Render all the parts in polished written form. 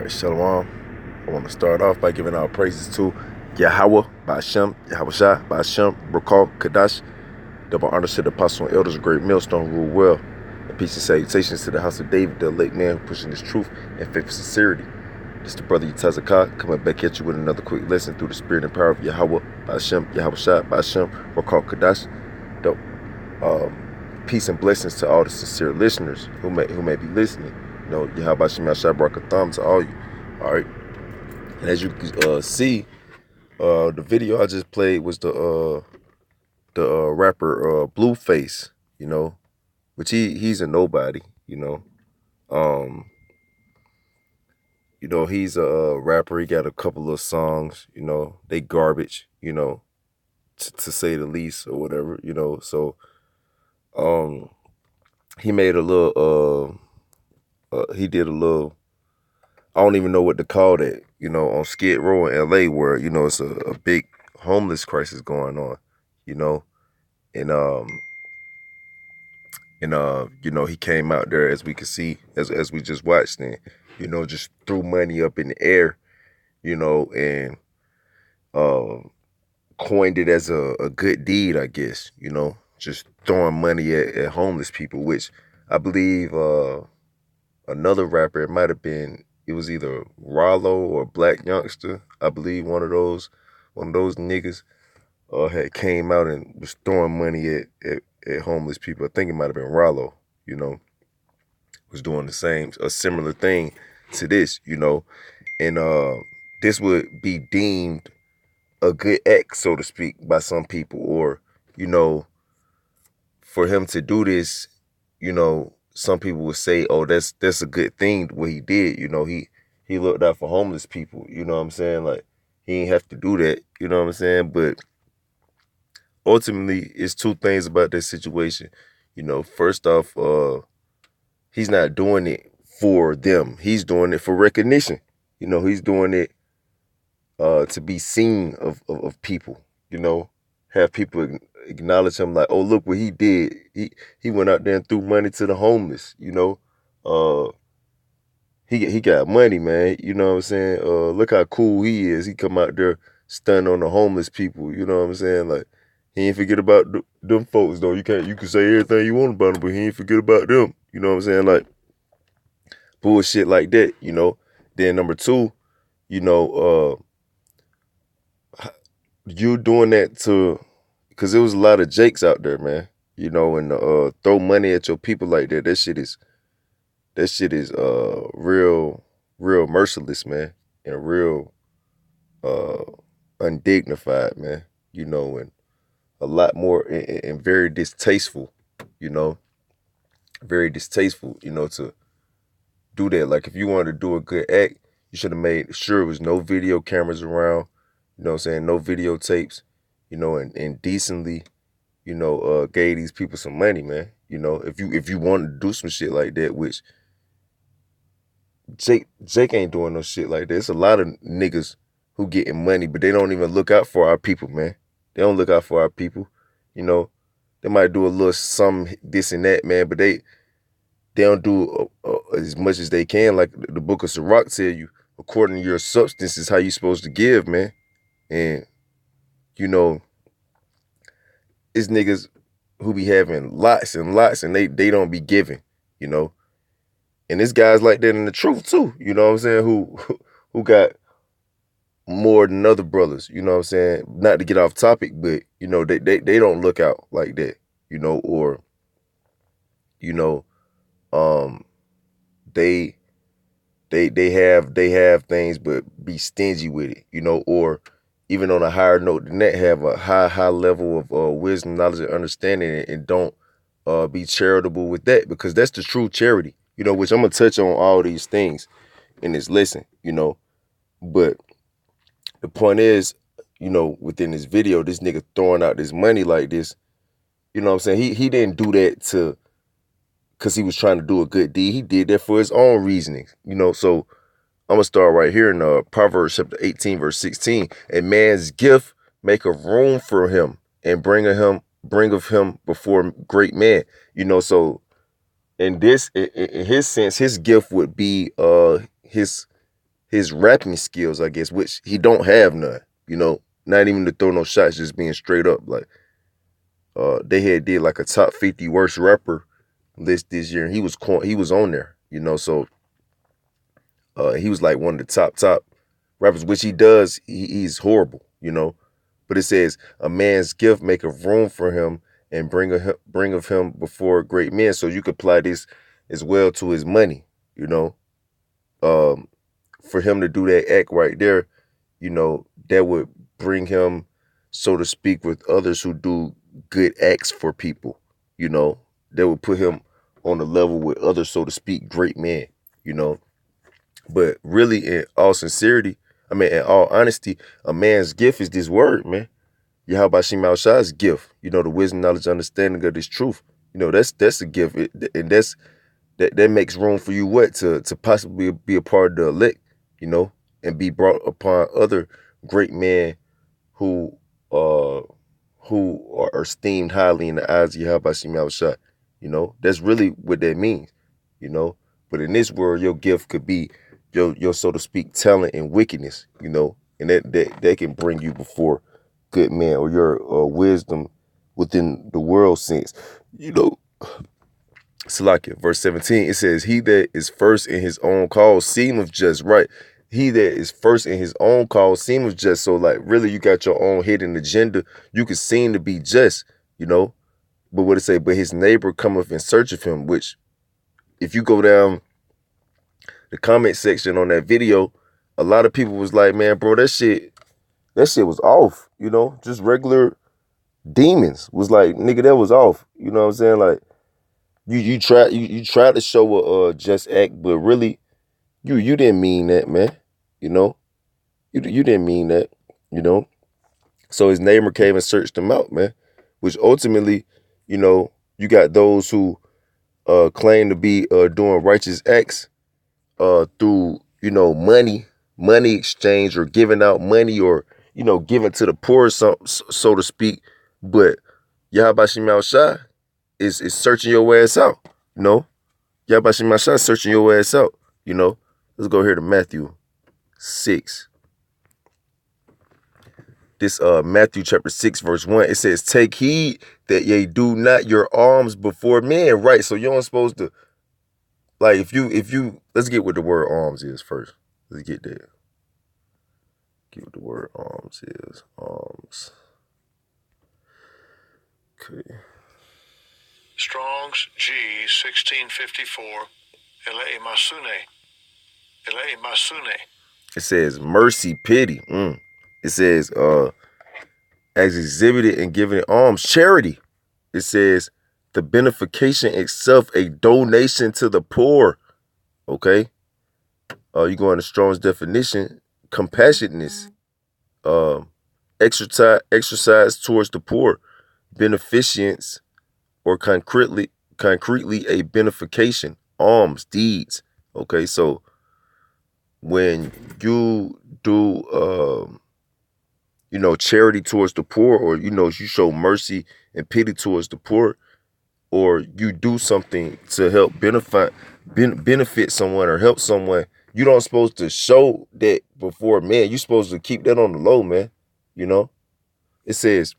Shalom. I want to start off by giving our praises to Yahweh, Ba'ashem, Yahweh Shai, Ba'ashem, Rakal, Kadash. Double honors to the apostle and elders, a great millstone, rule well. And peace and salutations to the house of David, the late man pushing his truth and faith and sincerity. This is the brother Yatazakah coming back at you with another quick lesson through the spirit and power of Yahweh, Ba'ashem, Yahweh Shai, Ba'ashem, Rakal, Kadash. Peace and blessings to all the sincere listeners who may be listening. You know, Yahweh Shem Yashai Barakatham to all you. All right. And as you can see, the video I just played was the rapper Blueface, you know, which he's a nobody, you know. He's a rapper. He got a couple of songs, you know, they garbage, you know, to say the least or whatever, you know. So he made a little he did a little, I don't even know what to call that, you know, on Skid Row in LA where, you know, it's a big homeless crisis going on, you know. And you know, he came out there, as we could see, as we just watched, and, you know, just threw money up in the air, you know, and coined it as a good deed, I guess, you know, just throwing money at homeless people, which I believe another rapper, it was either Rollo or Black Youngster, I believe one of those niggas had came out and was throwing money at homeless people. I think it might have been Rollo, you know, was doing a similar thing to this, you know, and this would be deemed a good act, so to speak, by some people, or, you know, for him to do this, you know, some people would say, oh, that's a good thing what he did, you know, he looked out for homeless people, you know what I'm saying? Like, he ain't have to do that, you know what I'm saying? But ultimately, it's two things about this situation. You know, first off, he's not doing it for them. He's doing it for recognition. You know, he's doing it to be seen of people, you know, have people acknowledge him like, oh, look what he did. He went out there and threw money to the homeless, you know. He got money, man. You know what I'm saying? Look how cool he is. He come out there stunning on the homeless people. You know what I'm saying? Like, he ain't forget about them folks, though. You can say everything you want about them, but he ain't forget about them. You know what I'm saying? Like, bullshit like that, you know. Then number two, you know, you doing that because there was a lot of Jakes out there, man. You know, and throw money at your people like that. That shit is real merciless, man, and real undignified, man. You know, and a lot more and very distasteful, you know, very distasteful, you know, to do that. Like, if you wanted to do a good act, you should have made sure there was no video cameras around, you know what I'm saying, no videotapes, you know, and decently, you know, gave these people some money, man. You know, if you wanted to do some shit like that, which Jake ain't doing no shit like that. There's a lot of niggas who getting money, but they don't even look out for our people, man. They don't look out for our people. You know, they might do a little some this and that, man, but they don't do as much as they can. Like the book of Sirach tell you, according to your substance is how you supposed to give, man. And, you know, it's niggas who be having lots and lots and they don't be giving, you know. And this guy's like that in the truth too, you know what I'm saying, who got more than other brothers, you know what I'm saying? Not to get off topic, but, you know, they don't look out like that, you know, or, you know, they have things but be stingy with it, you know, or even on a higher note than that, have a high level of wisdom, knowledge, and understanding, and don't be charitable with that, because that's the true charity, you know, which I'm gonna touch on all these things in this lesson, you know. But the point is, you know, within this video, this nigga throwing out this money like this, you know what I'm saying? He didn't do that because he was trying to do a good deed. He did that for his own reasoning, you know. So I'm gonna start right here in Proverbs chapter 18, verse 16. A man's gift make a room for him, and bring of him before great men. You know, so in his sense, his gift would be his his rapping skills, I guess, which he don't have none. You know, not even to throw no shots, just being straight up. Like, they had did like a top 50 worst rapper list this year, and he was on there. You know, so he was like one of the top rappers, which he does. He's horrible. You know, but it says a man's gift maketh room for him and bring of him before great men. So you could apply this as well to his money. You know, um, for him to do that act right there, you know, that would bring him, so to speak, with others who do good acts for people, you know, that would put him on the level with other, so to speak, great men, you know. But really, in all sincerity, I mean, in all honesty, a man's gift is this word, man. Yahweh Shema Shai's gift, you know, the wisdom, knowledge, understanding of this truth. You know, that's a gift. And that makes room for you what to possibly be a part of the elect, you know, and be brought upon other great men who uh are esteemed highly in the eyes of Yahweh Shema Shai. You know, that's really what that means, you know. But in this world, your gift could be your so to speak talent and wickedness, you know, and that can bring you before good men, or your wisdom within the world sense, you know. Salakia, verse 17, it says, he that is first in his own cause seemeth just, right? He that is first in his own cause seemeth just. So like really you got your own hidden agenda. You could seem to be just, you know. But what it say, but his neighbor cometh in search of him, which if you go down the comment section on that video, a lot of people was like, man, bro, that shit was off, you know, just regular demons was like, nigga, that was off. You know what I'm saying? Like, you try to show a just act, but really you didn't mean that, man. You know, you didn't mean that. You know, so his neighbor came and searched him out, man. Which ultimately, you know, you got those who claim to be doing righteous acts through, you know, money exchange, or giving out money, or, you know, giving to the poor, so to speak. But Yahweh Shema Shai is searching your ass out, you know. Yahweh my shot searching your ass out, you know. Let's go here to Matthew 6. This Matthew chapter 6, verse 1. It says, take heed that ye do not your alms before men. Right. So you aren't supposed to, like, if you let's get what the word alms is first. Let's get there. Get what the word alms is. Alms. Okay. Strong's G 1654. Elei Masune. It says mercy, pity. It says as exhibited and given alms, charity. It says the benefication itself, a donation to the poor. Okay. You go into Strong's definition, compassionateness, exercise towards the poor, beneficence, or concretely a benefication, alms, deeds. Okay, so when you do you know, charity towards the poor, or, you know, you show mercy and pity towards the poor, or you do something to help benefit someone or help someone, you don't supposed to show that before man. You supposed to keep that on the low, man. You know, it says,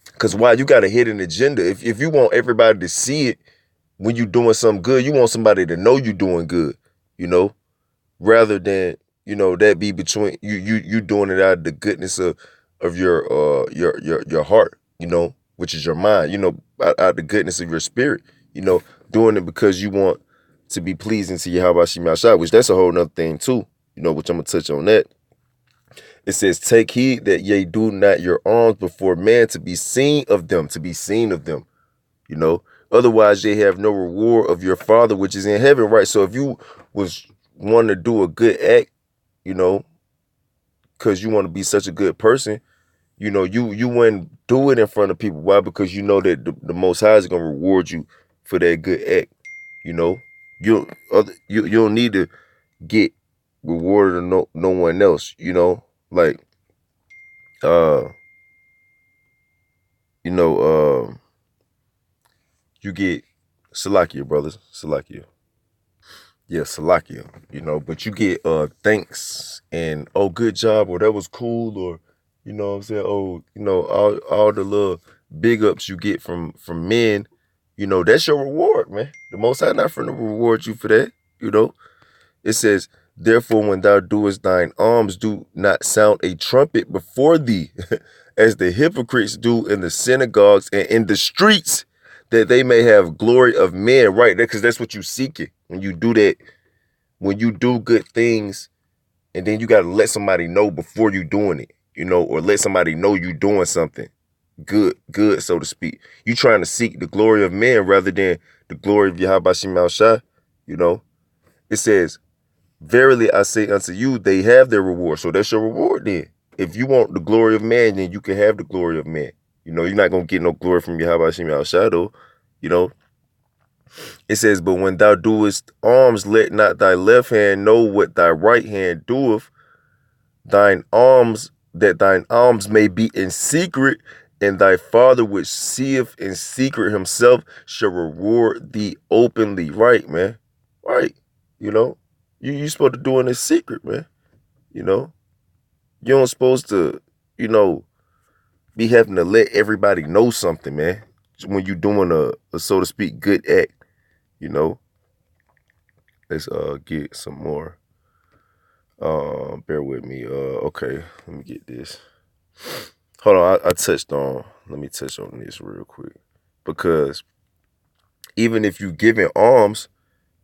because why, you got a hidden agenda. If you want everybody to see it when you doing something good, you want somebody to know you doing good, you know, rather than, you know, that be between you doing it out of the goodness of your heart, you know, which is your mind, you know, out of the goodness of your spirit, you know, doing it because you want to be pleasing to Yahweh Shema Shai, which that's a whole nother thing too, you know, which I'm gonna touch on that. It says, take heed that ye do not your alms before man to be seen of them, you know. Otherwise, they have no reward of your Father which is in heaven, right? So if you was wanting to do a good act, you know, because you want to be such a good person, you know, you wouldn't do it in front of people. Why? Because you know that the Most High is gonna reward you for that good act. You know, you don't need to get rewarded or no one else. You know, like uh, you know, you get Salakia, brothers, Salakia. Yeah, Salakia, but you get thanks and oh good job or that was cool or what I'm saying, oh, all the little big ups you get from men, that's your reward, man. The most high not finna reward you for that, you know. It says, therefore, when thou doest thine alms, do not sound a trumpet before thee, as the hypocrites do in the synagogues and in the streets, that they may have glory of men, right? Because that's what you seeking. When you do that, when you do good things, and then you got to let somebody know before you doing it, or let somebody know you doing something good, so to speak. You trying to seek the glory of men rather than the glory of Yahweh Shema Shai, you know. It says, verily I say unto you, they have their reward. So that's your reward then. If you want the glory of man, then you can have the glory of man. You're not going to get no glory from Yahweh Shema Shai, though. You know, it says, but when thou doest alms, let not thy left hand know what thy right hand doeth, thine alms, that thine alms may be in secret, and thy father which seeth in secret himself shall reward thee openly. Right, man. Right. You know, you supposed to do it in secret, man. You know, you don't supposed to, you know, be having to let everybody know something, man. When you doing a so to speak good act, you know. Let's get some more. Bear with me. Okay, let me get this. Hold on, I touched on. Let me touch on this real quick because even if you giving alms,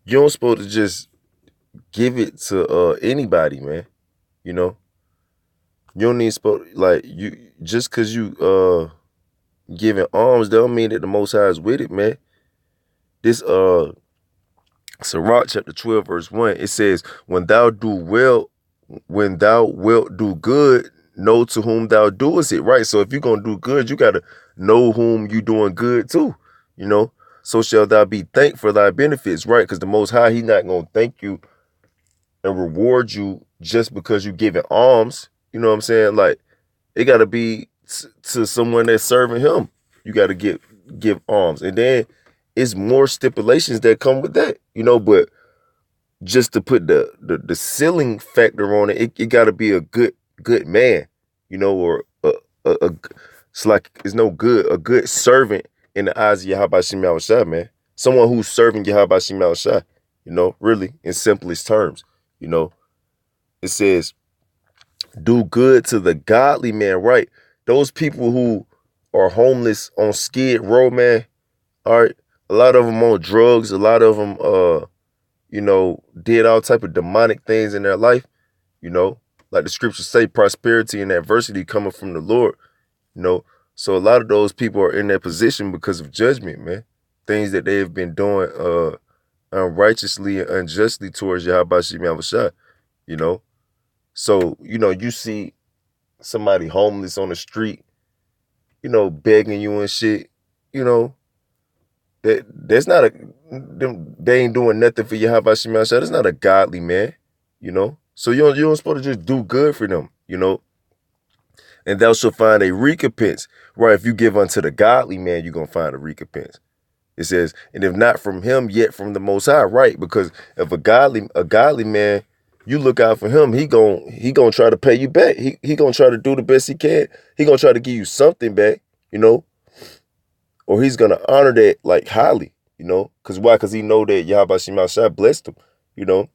you don't supposed to just give it to anybody, man. You know, you don't need supposed like you just because you giving alms, don't mean that the Most High is with it, man. This Sirach chapter 12 verse 1, it says, when thou wilt do good, know to whom thou doest it, right? So if you're gonna do good, you gotta know whom you doing good to, you know. So shall thou be thanked for thy benefits, right? Because the Most High, He not gonna thank you and reward you just because you giving alms. You know what I'm saying? Like it gotta be to someone that's serving Him. You gotta give alms, and then it's more stipulations that come with that, But just to put the ceiling factor on it, it got to be a good man, or a it's like it's no good a good servant in the eyes of Yahweh Shem Shai, man. Someone who's serving Yahweh Shem Shai, really in simplest terms, you know. It says, do good to the godly man, right? Those people who are homeless on Skid Row, man. All right, a lot of them on drugs, a lot of them did all type of demonic things in their life, you know, like the scriptures say, prosperity and adversity coming from the Lord, you know. So a lot of those people are in that position because of judgment, man. Things that they have been doing unrighteously and unjustly towards Yahweh Shem Yahushua, you know. So, you see somebody homeless on the street, begging you and shit, you know, that's not a they ain't doing nothing for Yahweh Shem Yahushua. That's not a godly man, you know. So you don't supposed to just do good for them, and thou shalt find a recompense. Right, if you give unto the godly man, you're gonna find a recompense. It says, and if not from him, yet from the Most High, right? Because if a godly man, you look out for him, he gonna try to pay you back. He gonna try to do the best he can. He gonna try to give you something back, or he's gonna honor that like highly, Because why? Because he know that Yahweh Shema Shai blessed him, you know.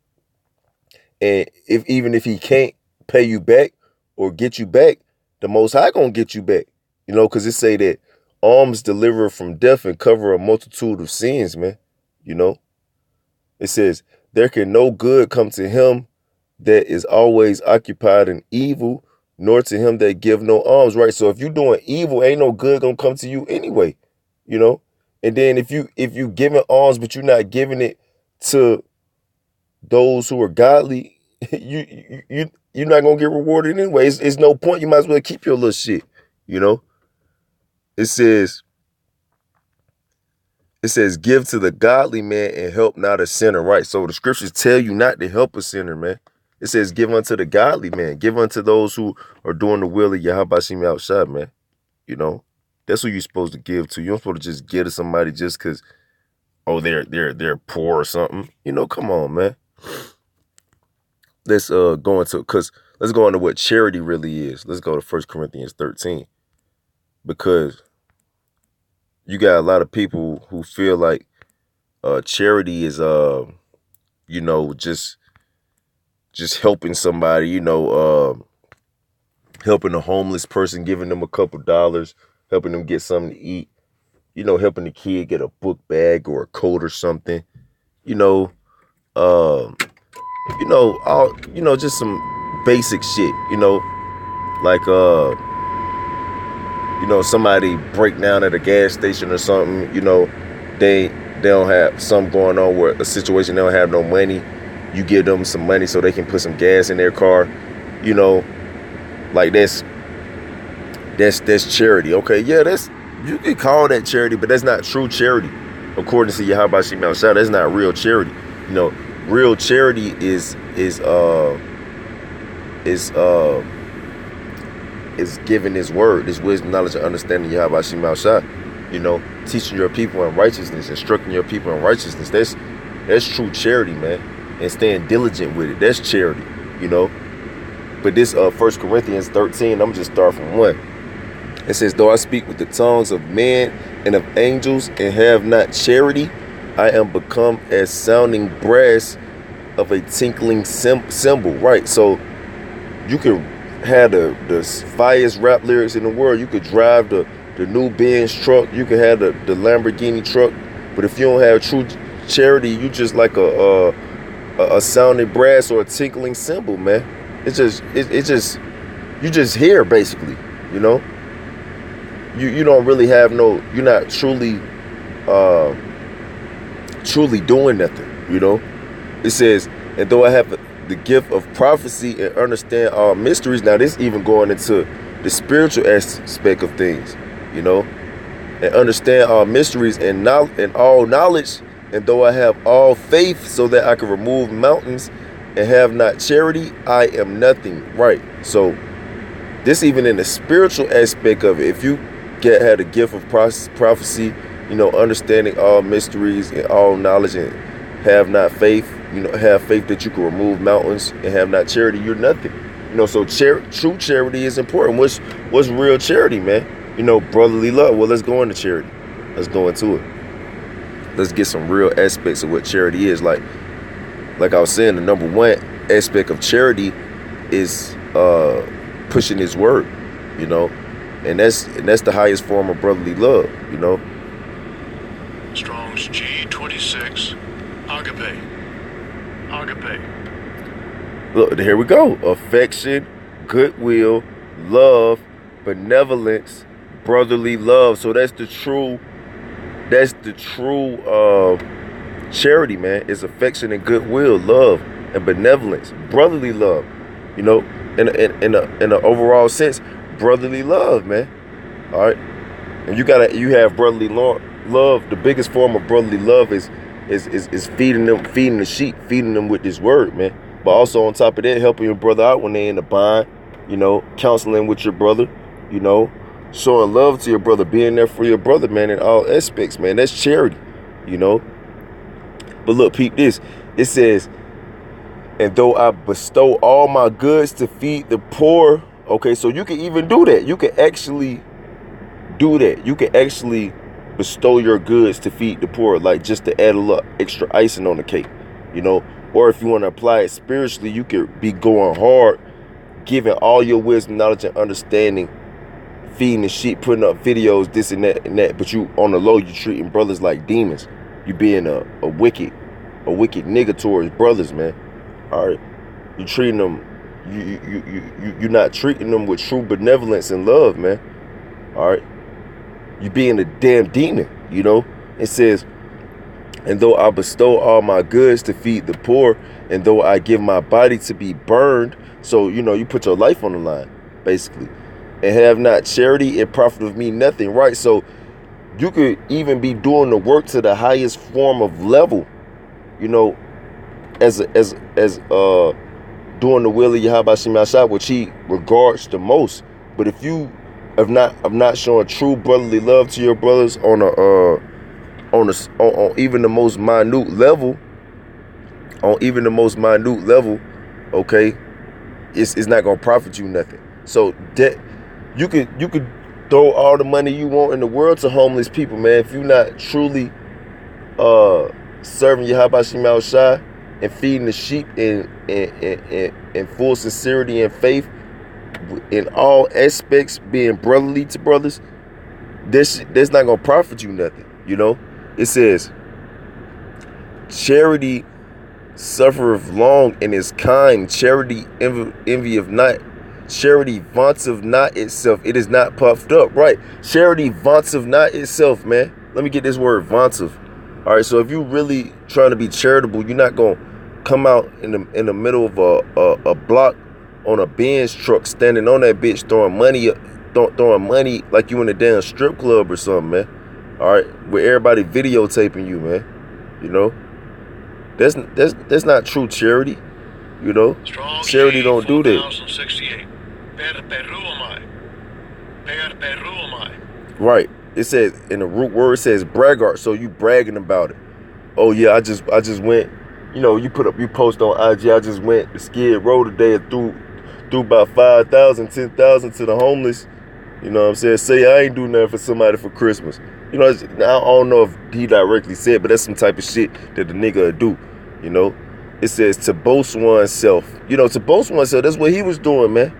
And even if he can't pay you back or get you back, the Most High gonna get you back, because it say that alms deliver from death and cover a multitude of sins, man. You know, it says there can no good come to him that is always occupied in evil, nor to him that give no alms. Right. So if you doing evil, ain't no good gonna come to you anyway, you know. And then if you giving alms, but you're not giving it to those who are godly, you're not gonna get rewarded anyway. It's no point. You might as well keep your little shit. You know. It says give to the godly man and help not a sinner. Right. So the scriptures tell you not to help a sinner, man. It says give unto the godly man, give unto those who are doing the will of Yahweh Shem outside, man. You know. That's who you're supposed to give to. You don't supposed to just give to somebody just because oh, they're poor or something. You know, come on, man. Let's go into because let's go into what charity really is. Let's go to 1 Corinthians 13 because you got a lot of people who feel like charity is you know just helping somebody, you know, helping a homeless person, giving them a couple dollars, helping them get something to eat, you know, helping the kid get a book bag or a coat or something, you know, um, all just some basic shit, like somebody break down at a gas station or something, they don't have something going on where a situation they don't have no money. You give them some money so they can put some gas in their car, you know, like that's charity. Okay, yeah, you can call that charity, but that's not true charity. According to Yahweh Shema Shah, that's not real charity. You know, real charity is giving His word, His wisdom, knowledge, and understanding. Yahweh Shema Shah, teaching your people in righteousness, instructing your people in righteousness. That's true charity, man. And staying diligent with it, that's charity. But this 1 Corinthians 13, I'm just start from 1. It says, though I speak with the tongues of men and of angels and have not charity, I am become as sounding brass of a tinkling cymbal. Right, so you can have the fireest rap lyrics in the world. You could drive the new Benz truck. You could have the Lamborghini truck. But if you don't have true charity, you just like a sounding brass or a tinkling cymbal, man. It's just you just hear, basically. You don't really have you're not truly doing nothing. It says, and though I have the gift of prophecy and understand all mysteries. Now this even going into the spiritual aspect of things, and understand all mysteries and all knowledge. And though I have all faith so that I can remove mountains and have not charity, I am nothing. Right. So this even in the spiritual aspect of it, if you had a gift of prophecy, understanding all mysteries and all knowledge and have not faith, have faith that you can remove mountains and have not charity, you're nothing. So true charity is important. What's real charity, man? Brotherly love. Well, let's go into charity. Let's go into it. Let's get some real aspects of what charity is. Like I was saying, the number one aspect of charity is pushing His word, and that's the highest form of brotherly love, Strong's G26, agape. Look, here we go. Affection, goodwill, love, benevolence, brotherly love. So that's the true charity, man. Is affection and goodwill, love and benevolence, brotherly love. In a overall sense, brotherly love, man. All right, and you have brotherly love. The biggest form of brotherly love is feeding the sheep, feeding them with this word, man. But also on top of that, helping your brother out when they in the bind, counseling with your brother, showing love to your brother, being there for your brother, man, in all aspects, man. That's charity, But look, peep this. It says, and though I bestow all my goods to feed the poor. Okay, so you can even do that. You can actually do that. You can actually bestow your goods to feed the poor, like just to add a little extra icing on the cake, Or if you want to apply it spiritually, you could be going hard, giving all your wisdom, knowledge, and understanding, feeding the sheep, putting up videos, this and that. But you on the low, you treating brothers like demons. You being a wicked nigga towards brothers, man. All right, you treating them. You're not treating them with true benevolence and love, man. All right, you being a damn demon. It says, and though I bestow all my goods to feed the poor, and though I give my body to be burned, so you put your life on the line, basically, and have not charity, it profiteth me nothing. Right, so you could even be doing the work to the highest form of level, as doing the will of Yahweh Shema Shah, which He regards the most. But if you have not showing true brotherly love to your brothers on on even the most minute level, okay, it's not gonna profit you nothing. So that you could throw all the money you want in the world to homeless people, man. If you're not truly uh serving your Habashim Al Shai and feeding the sheep in full sincerity and faith in all aspects, being brotherly to brothers, that's not gonna profit you nothing. It says charity suffereth long and is kind. Charity envy of not. Charity vaunts of not itself. It is not puffed up. Right. Charity vaunts of not itself, man. Let me get this word, vaunts of. All right. So if you really trying to be charitable, you're not gonna come out in the middle of a block on a Benz truck, standing on that bitch, throwing money like you in a damn strip club or something, man. All right, with everybody videotaping you, man. You know. That's not true charity, you know. Strong's Charity G don't do that. 4068. Per perumai. Per perumai. Right. It says in the root word, it says braggart, so you bragging about it. Oh yeah, I just went, you post on IG, I just went to Skid Row today and threw about 5,000, 10,000 to the homeless. You know what I'm saying? Say I ain't do nothing for somebody for Christmas. I don't know if he directly said, but that's some type of shit that the nigga would do. You know? It says to boast oneself. To boast oneself, that's what he was doing, man.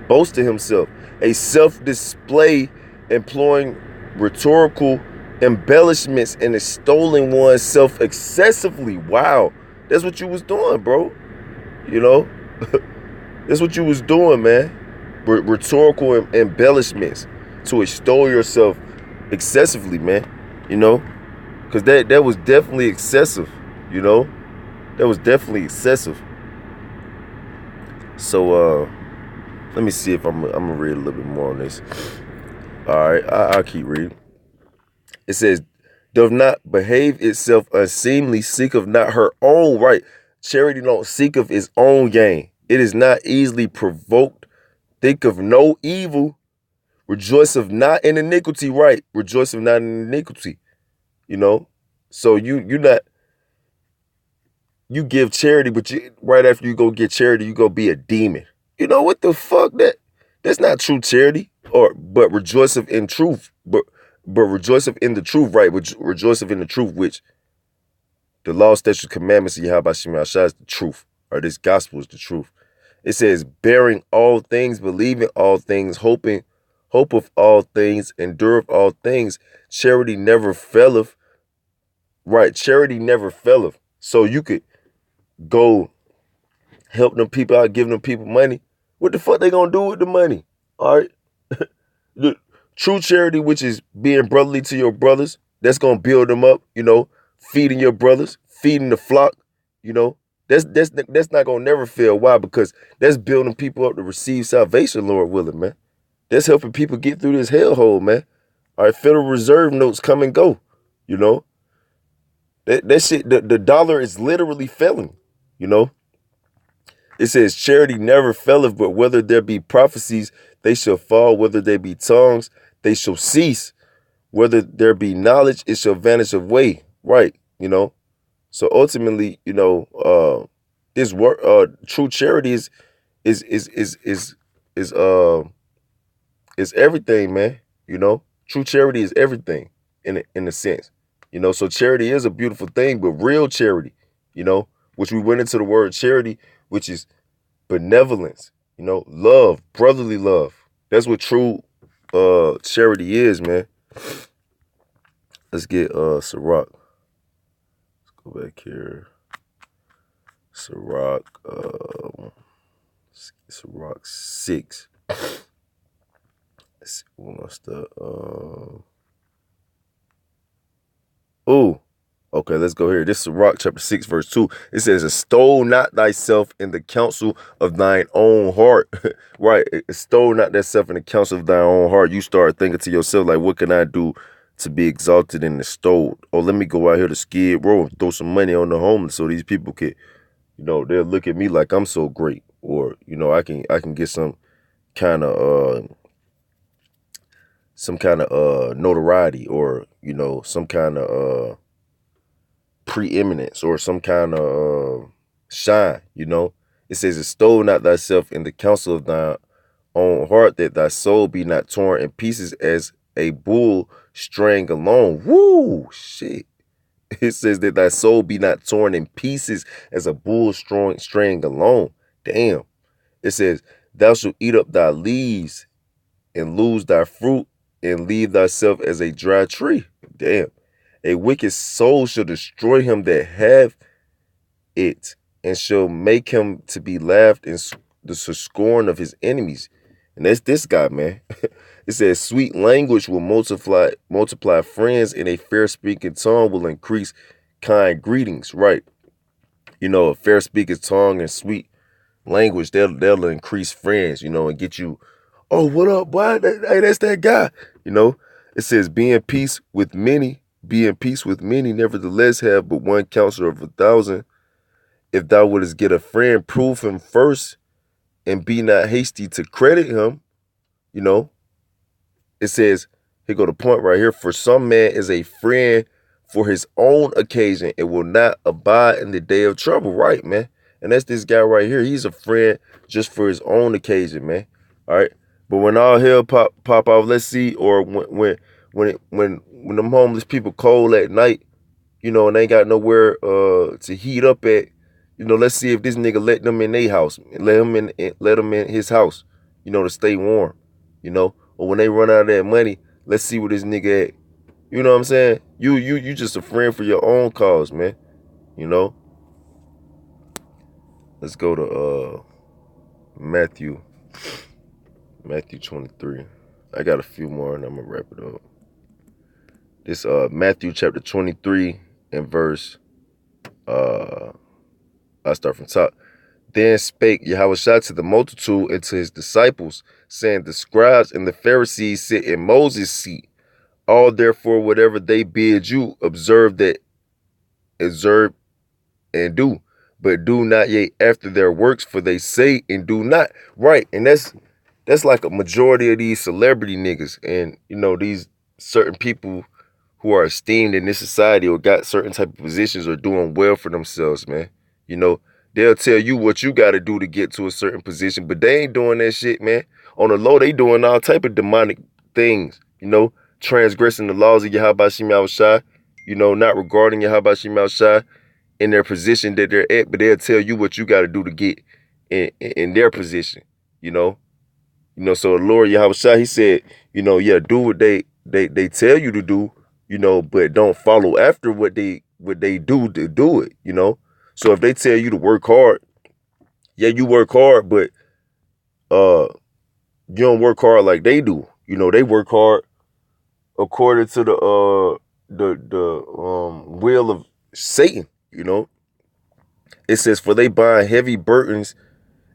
Boasting himself. A self-display employing rhetorical embellishments and extolling oneself excessively. Wow. That's what you was doing, bro. You know? That's what you was doing, man. Rhetorical embellishments to extol yourself excessively, man. Because that was definitely excessive. That was definitely excessive. So let me see if I'm gonna read a little bit more on this. All right, I'll keep reading. It says, "Doth not behave itself unseemly, seeketh not her own right." Charity don't seek of its own gain. It is not easily provoked. Think of no evil. Rejoice of not in iniquity, right? Rejoice of not in iniquity. You know? So you not you give charity, but right after you go get charity, you go be a demon. What the fuck? That's not true charity. But rejoice of in truth. But rejoice of in the truth, right? Rejoice of in the truth, which the law, statutes, commandments of Yahweh Shema Shai is the truth. Or this gospel is the truth. It says, bearing all things, believing all things, hope of all things, endureth all things. Charity never faileth. Right, charity never faileth. So you could go help them people out, giving them people money. What the fuck they gonna do with the money? All right. The true charity, which is being brotherly to your brothers, that's gonna build them up. Feeding your brothers, feeding the flock. You know, that's not gonna never fail. Why? Because that's building people up to receive salvation, Lord willing, man. That's helping people get through this hellhole, man. All right, Federal Reserve notes come and go. You know, that shit. The dollar is literally failing. You know, it says charity never faileth, but whether there be prophecies, they shall fall. Whether there be tongues, they shall cease. Whether there be knowledge, it shall vanish away. Right. So ultimately, this work, true charity is is everything, man. True charity is everything in a sense. So charity is a beautiful thing, but real charity, you know, which we went into the word charity, which is benevolence, love, brotherly love. That's what true charity is, man. Let's get Ciroc. Let's go back here. Ciroc, Ciroc 6. Let's see what's the oh, okay, let's go here. This is Sirach chapter 6, verse 2. It says, extol not thyself in the counsel of thine own heart. Right. Extol not thyself in the counsel of thine own heart. You start thinking to yourself, like, what can I do to be exalted and extolled? Or let me go out here to Skid Row and throw some money on the homeless so these people could, they'll look at me like I'm so great. Or, I can get some kind of notoriety, or some kind of preeminence or some kind of shine. It says, extol not thyself in the counsel of thine own heart, that thy soul be not torn in pieces as a bull straying alone. Woo, shit. It says that thy soul be not torn in pieces as a bull straying alone. Damn. It says, thou shalt eat up thy leaves and lose thy fruit and leave thyself as a dry tree. Damn. A wicked soul shall destroy him that hath it, and shall make him to be laughed in the scorn of his enemies. And that's this guy, man. It says, sweet language will multiply friends, and a fair speaking tongue will increase kind greetings. Right. A fair speaking tongue and sweet language, they'll increase friends, and get you, oh, what up, boy? Hey, that's that guy. You know, it says, be in peace with many, nevertheless have but one counselor of 1,000. If thou wouldest get a friend, prove him first, and be not hasty to credit him. You know, it says, here go the point right here. For some man is a friend for his own occasion and will not abide in the day of trouble. Right, man. And that's this guy right here. He's a friend just for his own occasion, man. All right. But when all hell pop off, let's see, or when them homeless people cold at night, and they ain't got nowhere to heat up at, let's see if this nigga let them in their house, let them in his house, to stay warm, or when they run out of that money, let's see what this nigga at. You know what I'm saying? You just a friend for your own cause, man. You know. Let's go to Matthew 23. I got a few more and I'm gonna wrap it up. This Matthew chapter 23 and verse I start from top. Then spake Yahushua to the multitude and to his disciples, saying, the scribes and the Pharisees sit in Moses' seat. All therefore whatever they bid you, observe and do. But do not yet after their works, for they say and do not. Right, and that's like a majority of these celebrity niggas, and these certain people who are esteemed in this society or got certain type of positions or doing well for themselves, man. They'll tell you what you got to do to get to a certain position, but they ain't doing that shit, man. On the low, they doing all type of demonic things, transgressing the laws of Yahweh Shem Yahushai, not regarding Yahweh Shem Yahushai in their position that they're at, but they'll tell you what you got to do to get in their position, you know. So the Lord Yahweh, he said, yeah, do what they tell you to do, but don't follow after what they do to do it, So if they tell you to work hard, yeah, you work hard, but you don't work hard like they do. They work hard according to the will of Satan, It says, for they bind heavy burdens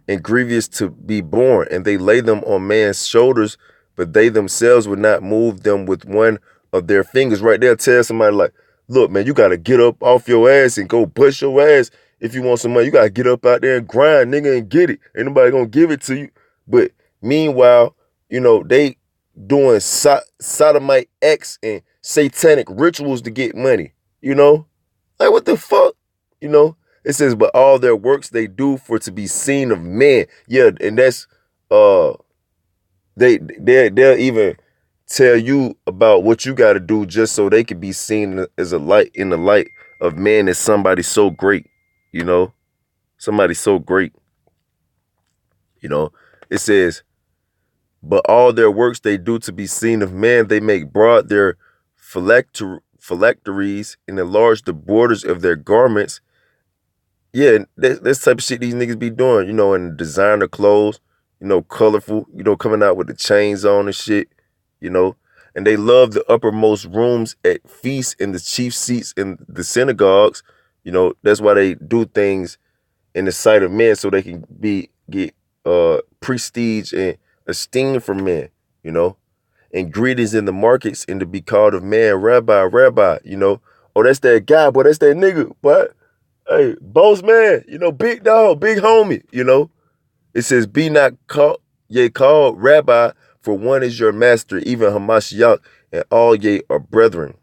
and grievous to be borne, and they lay them on man's shoulders, but they themselves would not move them with one of their fingers. Right there, tell somebody like, look, man, you got to get up off your ass and go bust your ass. If you want some money, you got to get up out there and grind, nigga, and get it. Ain't nobody going to give it to you. But meanwhile, they doing sodomite acts and satanic rituals to get money, Like, what the fuck? It says, but all their works they do for to be seen of men. Yeah, and that's they'll even tell you about what you got to do just so they could be seen as a light in the light of man, as somebody so great, somebody so great. It says, but all their works they do to be seen of man, they make broad their phylacteries and enlarge the borders of their garments. Yeah, that's type of shit these niggas be doing, in designer clothes, colorful, coming out with the chains on and shit, and they love the uppermost rooms at feasts and the chief seats in the synagogues. That's why they do things in the sight of men, so they can get prestige and esteem from men, and greetings in the markets and to be called of man, rabbi, oh, that's that guy, boy, that's that nigga, but hey, boss man, big dog, big homie, It says, be not called rabbi, for one is your master, even Hamashiach, and all ye are brethren.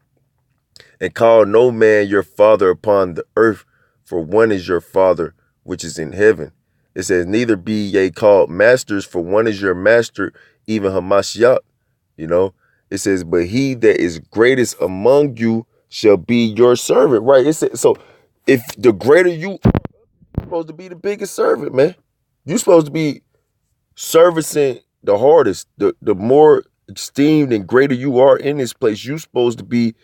And call no man your father upon the earth, for one is your Father which is in heaven. It says, neither be ye called masters, for one is your master, even Hamashiach. You know, it says, but he that is greatest among you shall be your servant. Right. It says, so if the greater you are, you're supposed to be the biggest servant, man. You're supposed to be servicing the hardest. The more esteemed and greater you are in this place, you're supposed to be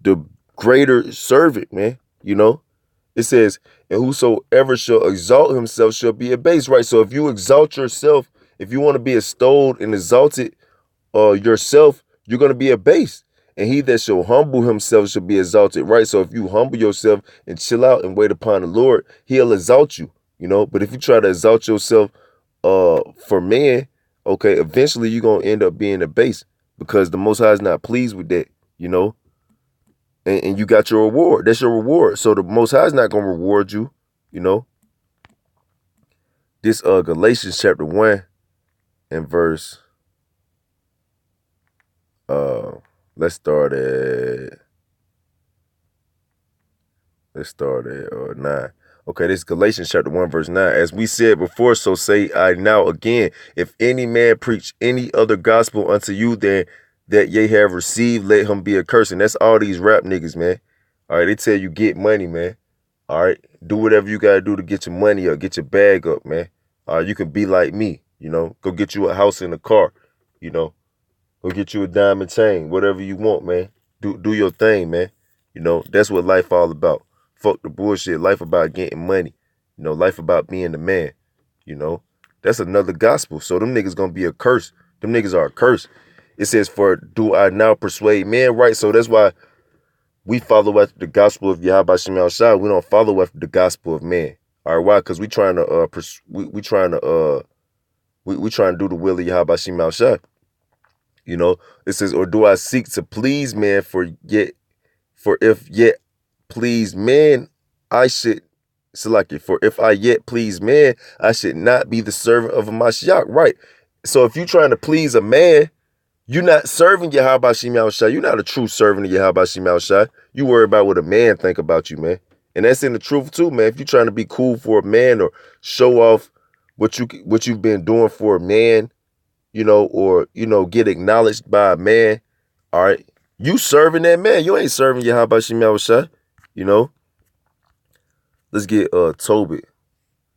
the greater servant, man. You know, it says, and whosoever shall exalt himself shall be abased, right? So if you exalt yourself, if you want to be extolled and exalted yourself, you're going to be abased. And he that shall humble himself shall be exalted, right? So if you humble yourself and chill out and wait upon the Lord, he'll exalt you, you know. But if you try to exalt yourself for man, okay, eventually you're going to end up being abased because the Most High is not pleased with that, you know. And you got your reward. That's your reward. So the Most High is not going to reward you, you know. This Galatians chapter 1 and verse uh let's start at 9. Okay, this is Galatians chapter 1 verse 9. As we said before, so say I now again, if any man preach any other gospel unto you than that ye have received, let him be accursed. And that's all these rap niggas, man. All right, they tell you get money, man. All right, do whatever you gotta do to get your money up, get your bag up, man. You can be like me, you know. Go get you a house and a car, you know. Go get you a diamond chain, whatever you want, man. Do your thing, man. You know, that's what life all about. Fuck the bullshit. Life about getting money. You know, life about being the man. You know, that's another gospel. So them niggas gonna be a curse. Them niggas are a curse. It says, for do I now persuade men, right? So that's why we follow after the gospel of Yahweh Shemel Shai. We don't follow after the gospel of man. All right, why? Because we trying to we trying to we trying to do the will of Yahweh Shemel Shai. You know, it says, or do I seek to please man, for if yet please man, I should select it. For if I yet please man, I should not be the servant of a Mashiach. Right. So if you're trying to please a man, you're not serving Yahweh Shemel Shai. You're not a true servant of Yahweh Shemel Shai. You worry about what a man think about you, man. And that's in the truth too, man. If you're trying to be cool for a man or show off what you've been doing for a man, you know, or, you know, get acknowledged by a man, all right, you serving that man. You ain't serving Yahweh Shemel Shai, you know. Let's get Tobit.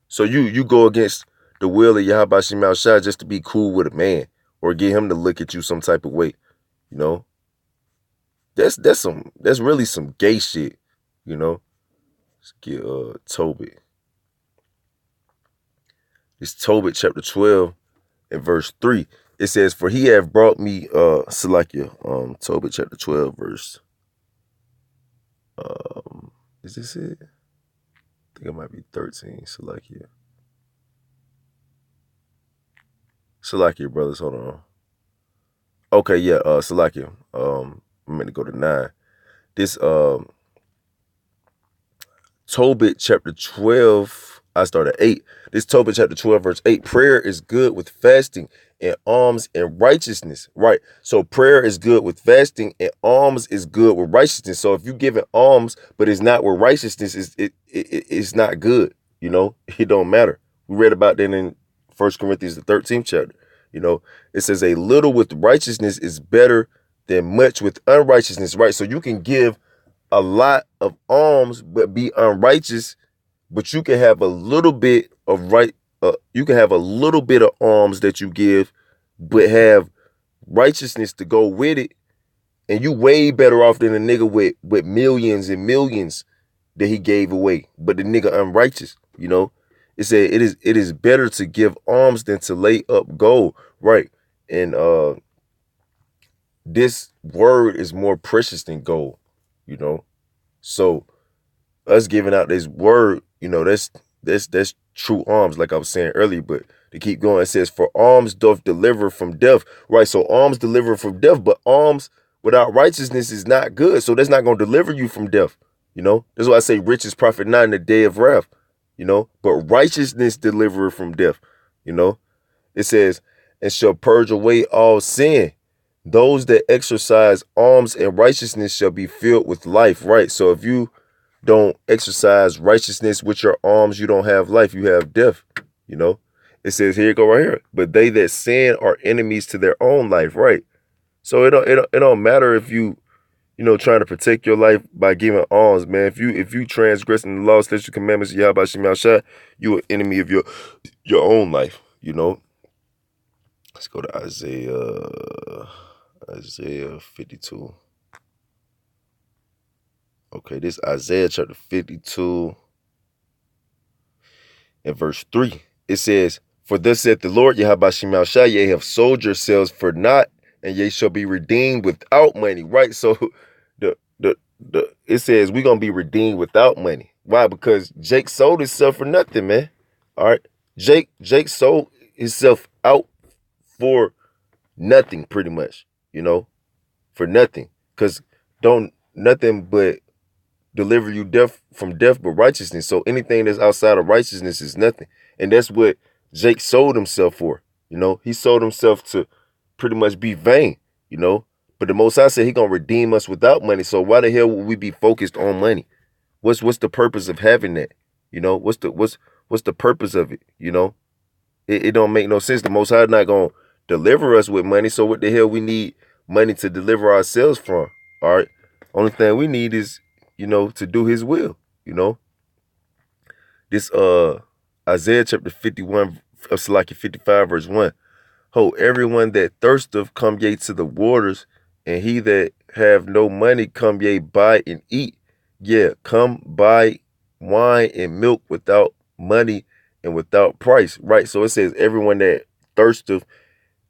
So you go against the will of Yahweh Shemel Shai just to be cool with a man or get him to look at you some type of way, you know. That's really some gay shit, you know. Let's get Tobit. It's Tobit chapter 12 and verse 3. It says, for he have brought me Salakia, Tobit chapter 12 verse is this it? I think it might be 13. Salakia, brothers, hold on. Okay, yeah, Salakia. I'm meant to go to 9. This Tobit chapter 12, I start at 8. This Tobit chapter 12, verse 8. Prayer is good with fasting and alms and righteousness. Right. So prayer is good with fasting and alms is good with righteousness. So if you give it alms, but it's not with righteousness, it's not good. You know, it don't matter. We read about that in 1 Corinthians, the 13th chapter. You know, it says a little with righteousness is better than much with unrighteousness. Right. So you can give a lot of alms but be unrighteous, but you can have a little bit of you can have a little bit of alms that you give but have righteousness to go with it, and you way better off than a nigga with millions and millions that he gave away, but the nigga unrighteous. You know, it said it is better to give alms than to lay up gold. Right. And this word is more precious than gold, you know. So us giving out this word, you know, that's true alms, like I was saying earlier. But to keep going, it says, for alms doth deliver from death. Right. So alms deliver from death, but alms without righteousness is not good. So that's not going to deliver you from death. You know, that's why I say riches profit not in the day of wrath, you know, but righteousness deliver from death. You know, it says, and shall purge away all sin. Those that exercise alms and righteousness shall be filled with life, right? So if you don't exercise righteousness with your alms, you don't have life, you have death, you know? It says, here you go right here. But they that sin are enemies to their own life, right? So it don't matter if trying to protect your life by giving alms, man. If you transgressing the law, statutes, commandments, Yahweh Shema Shah, you an enemy of your own life, you know? Let's go to Isaiah 52. Okay, this Isaiah chapter 52 and verse 3. It says, for thus saith the Lord, Yahweh Shema Shah, ye have sold yourselves for naught, and ye shall be redeemed without money. Right? So the it says we're gonna be redeemed without money. Why? Because Jake sold himself for nothing, man. All right. Jake sold himself out for nothing, pretty much, for nothing. Because don't nothing but deliver you death from death but righteousness. So anything that's outside of righteousness is nothing. And that's what Jake sold himself for. He sold himself to pretty much be vain, you know. But the Most High said he gonna redeem us without money. So why the hell would we be focused on money? What's the purpose of having that? What's the purpose of it? It don't make no sense. The Most High not gonna deliver us with money. So what the hell we need money to deliver ourselves from? All right. Only thing we need is, to do his will, This Isaiah chapter 51, Salaki 55, verse 1. Ho, everyone that thirsteth, come ye to the waters, and he that have no money, come ye buy and eat. Yeah, come buy wine and milk without money and without price. Right. So it says everyone that thirsteth,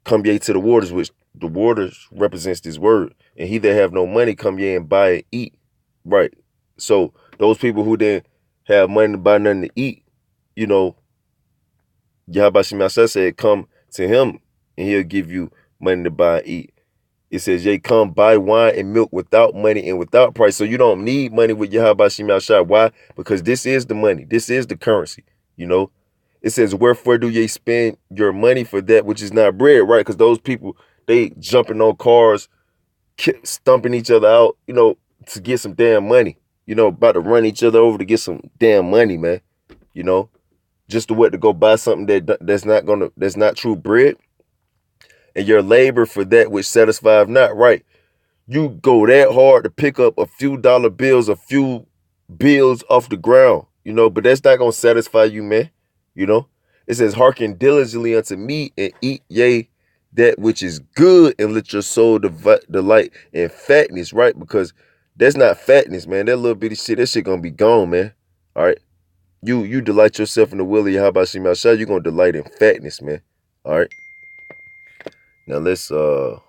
come ye to the waters, which the waters represents this word. And he that have no money, come ye and buy and eat. Right. So those people who didn't have money to buy nothing to eat, Yahweh Shema said, come to him and he'll give you money to buy and eat. It says, yea, come buy wine and milk without money and without price. So you don't need money with Yahweh Shema Shah. Why? Because this is the money. This is the currency, It says, wherefore do ye spend your money for that which is not bread, right? Because those people, they jumping on cars, stumping each other out, to get some damn money. About to run each other over to get some damn money, man. Just to go buy something that's not true bread, and your labor for that which satisfieth not, right? You go that hard to pick up a few dollar bills, a few bills off the ground, but that's not gonna satisfy you, man. It says, hearken diligently unto me and eat, yea, that which is good, and let your soul delight in fatness, right? Because that's not fatness, man. That little bitty shit, that shit gonna be gone, man. All right. You delight yourself in the will of Yahweh Shema Shah, you're gonna delight in fatness, man. All right. Now let's you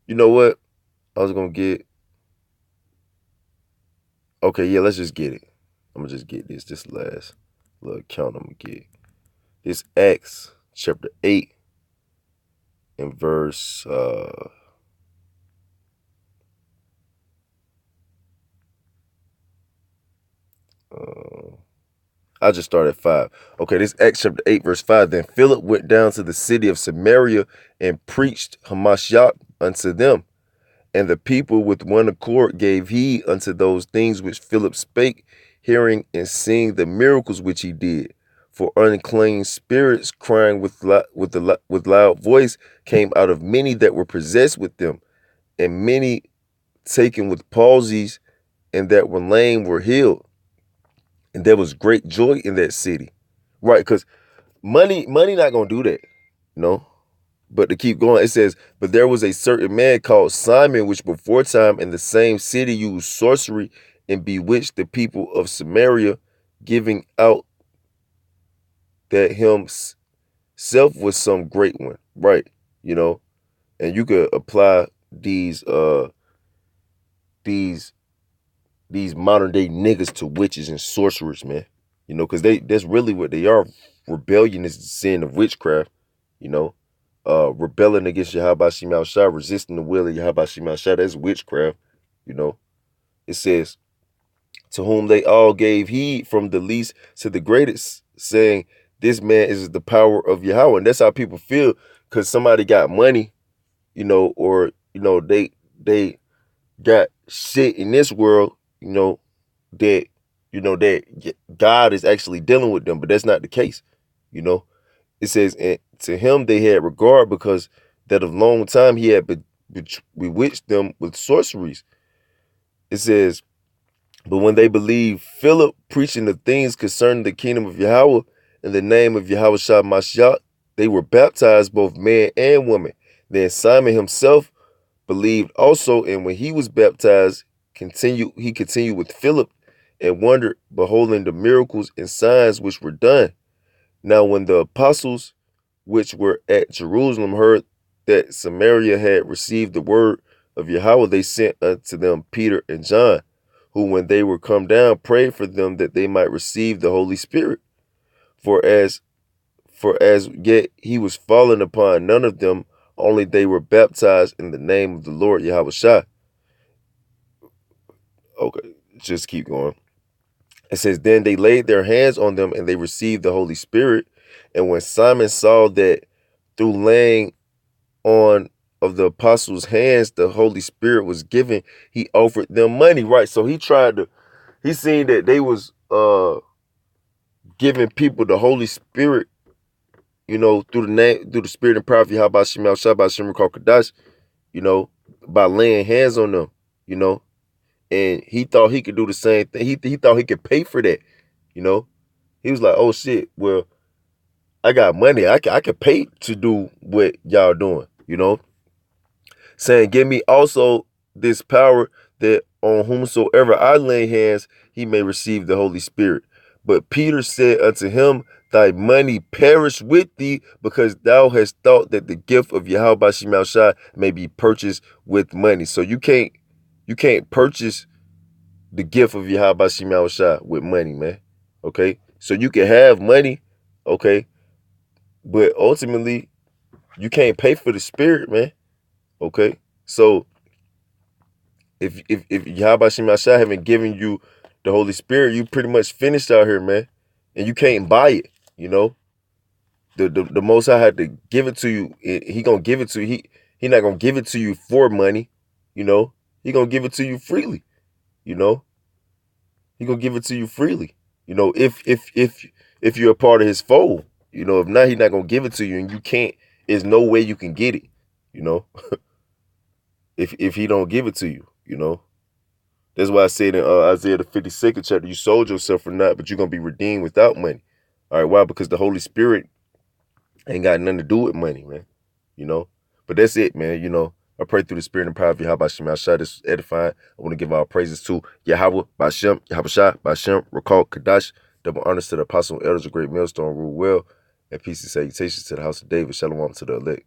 know what? I was gonna get okay, yeah, let's just get it. I'm gonna just get this last little count I'm gonna get. This Acts chapter 8 and verse I just started at 5. Okay, this Acts chapter 8, verse 5. Then Philip went down to the city of Samaria and preached Hamashiach unto them. And the people with one accord gave heed unto those things which Philip spake, hearing and seeing the miracles which he did. For unclean spirits, crying with loud voice, came out of many that were possessed with them, and many taken with palsies, and that were lame were healed. And there was great joy in that city, right? Because money not gonna do that, you know. But to keep going, it says, but there was a certain man called Simon, which before time in the same city used sorcery and bewitched the people of Samaria, giving out that himself was some great one, right? And you could apply these modern day niggas to witches and sorcerers, man. Because that's really what they are. Rebellion is the sin of witchcraft, you know. Rebelling against Yahweh Shema Shah, resisting the will of Yahweh Shema Shah, that's witchcraft, you know. It says, to whom they all gave heed from the least to the greatest, saying, this man is the power of Yahweh. And that's how people feel, because somebody got money, or they got shit in this world, that that God is actually dealing with them, but that's not the case. You know, it says, and to him they had regard because that of long time he had bewitched them with sorceries. It says, but when they believed Philip preaching the things concerning the kingdom of Yahweh in the name of Yahweh Shah Mashiach, they were baptized, both man and woman. Then Simon himself believed also, and when he was baptized, he continued with Philip and wondered, beholding the miracles and signs which were done. Now, when the apostles which were at Jerusalem heard that Samaria had received the word of Yahweh, they sent unto them Peter and John, who, when they were come down, prayed for them that they might receive the Holy Spirit. For as yet he was fallen upon none of them, only they were baptized in the name of the Lord Yahweh Shai. Okay, just keep going. It says, then they laid their hands on them and they received the Holy Spirit. And when Simon saw that through laying on of the apostles' hands the Holy Spirit was given, he offered them money. Right. So he seen that they was giving people the Holy Spirit, through the Spirit and power of Yahweh Shemal Shabbat Shem Kadash, by laying hands on them, you know. And he thought he could do the same thing. He thought he could pay for that, you know. He was like, oh shit, well, I got money. I can pay to do what y'all doing, saying, give me also this power that on whomsoever I lay hands, he may receive the Holy Spirit. But Peter said unto him, thy money perish with thee, because thou hast thought that the gift of Yahweh Shemal Shai may be purchased with money. So you can't purchase the gift of Yahweh Shemal Shai with money, man. Okay? So you can have money, okay, but ultimately you can't pay for the spirit, man. Okay? So if Yahweh Shema Shai haven't given you the Holy Spirit, you pretty much finished out here, man. And you can't buy it, you know. The Most High had to give it to you. He gonna give it to you. He not gonna give it to you for money, you know. He gonna give it to you freely, you know. He gonna give it to you freely, you know. If you're a part of his fold, you know. If not, he not gonna give it to you, and you can't. There's no way you can get it, you know. If he don't give it to you, you know. That's why I said in Isaiah the 52nd chapter, you sold yourself for naught, but you're gonna be redeemed without money. All right, why? Because the Holy Spirit ain't got nothing to do with money, man. You know? But that's it, man. I pray through the spirit and power of Yahweh Shem Shai. This is edifying. I want to give our praises to Yahweh Bashem, Yahweh Shai, Bashem, Rakal, Kadash. Double honors to the apostle and elders of great millstone, rule well. And peace and salutations to the house of David. Shalom to the elect.